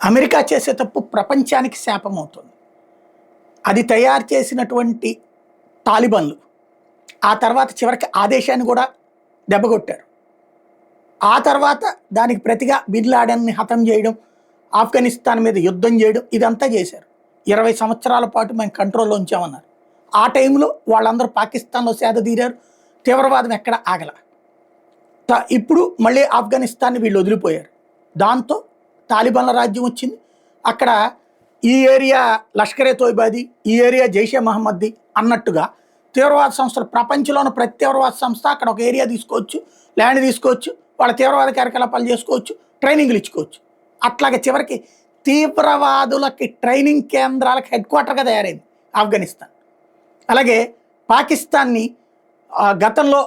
America చేసే తప్పు ప్రపంచానికి శాపమవుతుంది. అది తయారు చేసినటువంటి తాలిబాన్లు ఆ తర్వాత చివరికి ఆ దేశాన్ని కూడా దెబ్బకొట్టారు. ఆ తర్వాత దానికి ప్రతిగా బిన్ లాడెన్ని హతం చేయడం, ఆఫ్ఘనిస్తాన్ మీద యుద్ధం చేయడం ఇదంతా చేశారు. 20 సంవత్సరాల పాటు మేము కంట్రోల్లో ఉంచామన్నారు. ఆ టైంలో వాళ్ళందరూ పాకిస్తాన్లో సేద తీరారు. తీవ్రవాదం ఎక్కడ ఆగల. ఇప్పుడు మళ్ళీ ఆఫ్ఘనిస్తాన్ని వీళ్ళు వదిలిపోయారు. దాంతో తాలిబాన్ల రాజ్యం వచ్చింది. అక్కడ ఈ ఏరియా లష్కరే తోయిబాది, ఈ ఏరియా జైషే మహమ్మద్ది అన్నట్టుగా తీవ్రవాద సంస్థలు ప్రపంచంలోని ప్రతి తీవ్రవాద సంస్థ అక్కడ ఒక ఏరియా తీసుకోవచ్చు, ల్యాండ్ తీసుకోవచ్చు, వాళ్ళ తీవ్రవాద కార్యకలాపాలు చేసుకోవచ్చు, ట్రైనింగ్లు ఇచ్చుకోవచ్చు. అట్లాగే చివరికి తీవ్రవాదులకి ట్రైనింగ్ కేంద్రాలకు హెడ్ క్వార్టర్గా తయారైంది ఆఫ్ఘనిస్తాన్. అలాగే పాకిస్తాన్ని గతంలో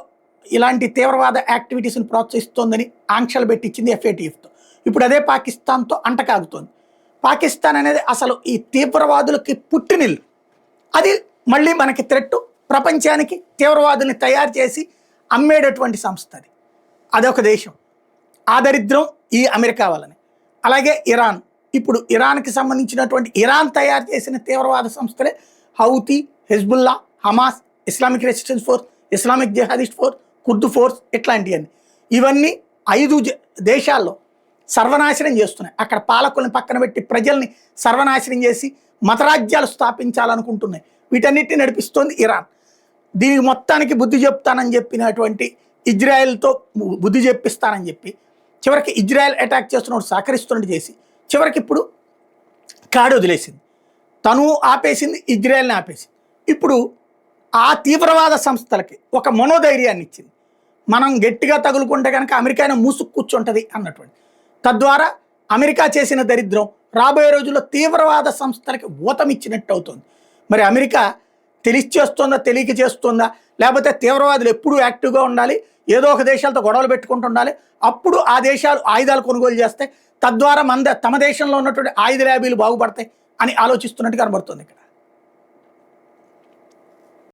ఇలాంటి తీవ్రవాద యాక్టివిటీస్ని ప్రోత్సహిస్తోందని ఆంక్షలు పెట్టించింది FATFతో. ఇప్పుడు అదే పాకిస్తాన్తో అంటకాగుతోంది. పాకిస్తాన్ అనేది అసలు ఈ తీవ్రవాదులకి పుట్టినిల్లు. అది మళ్ళీ మనకి థ్రెట్, ప్రపంచానికి తీవ్రవాదుల్ని తయారు చేసి అమ్మేటటువంటి సంస్థ అది. అదొక దేశం. ఆ దరిద్రం ఈ అమెరికా వల్లనే. అలాగే ఇరాన్. ఇప్పుడు ఇరాన్కి సంబంధించినటువంటి ఇరాన్ తయారు చేసిన తీవ్రవాద సంస్థలే Houthi, Hezbollah, Hamas, Islamic resistance force, Islamic jihadist force, Kurd force ఇట్లాంటివన్నీ. ఇవన్నీ 5 దేశాల్లో సర్వనాశనం చేస్తున్నాయి. అక్కడ పాలకుల్ని పక్కన పెట్టి ప్రజల్ని సర్వనాశనం చేసి మతరాజ్యాలు స్థాపించాలనుకుంటున్నాయి. వీటన్నిటిని నడిపిస్తోంది ఇరాన్. దీనికి మొత్తానికి బుద్ధి చెప్తానని చెప్పినటువంటి ఇజ్రాయెల్తో బుద్ధి చెప్పిస్తానని చెప్పి చివరికి ఇజ్రాయెల్ అటాక్ చేస్తున్నప్పుడు సహకరిస్తున్నట్టు చేసి చివరికి ఇప్పుడు కాడు వదిలేసింది. తను ఆపేసింది, ఇజ్రాయెల్ని ఆపేసింది. ఇప్పుడు ఆ తీవ్రవాద సంస్థలకి ఒక మనోధైర్యాన్ని ఇచ్చింది. మనం గట్టిగా తగులుకుంటే కనుక అమెరికానే మూసుకు కూర్చుంటుంది అన్నటువంటి. తద్వారా అమెరికా చేసిన దరిద్రం రాబోయే రోజుల్లో తీవ్రవాద సంస్థలకి ఊతమిచ్చినట్టు అవుతుంది. మరి అమెరికా తెలిసి చేస్తుందా, తెలియక చేస్తుందా, లేకపోతే తీవ్రవాదులు ఎప్పుడూ యాక్టివ్గా ఉండాలి, ఏదో ఒక దేశాలతో గొడవలు పెట్టుకుంటూ ఉండాలి, అప్పుడు ఆ దేశాలు ఆయుధాలు కొనుగోలు చేస్తాయి, తద్వారా తమ దేశంలో ఉన్నటువంటి ఆయుధ ల్యాబీలు బాగుపడతాయి అని ఆలోచిస్తున్నట్టు కనబడుతుంది ఇక్కడ.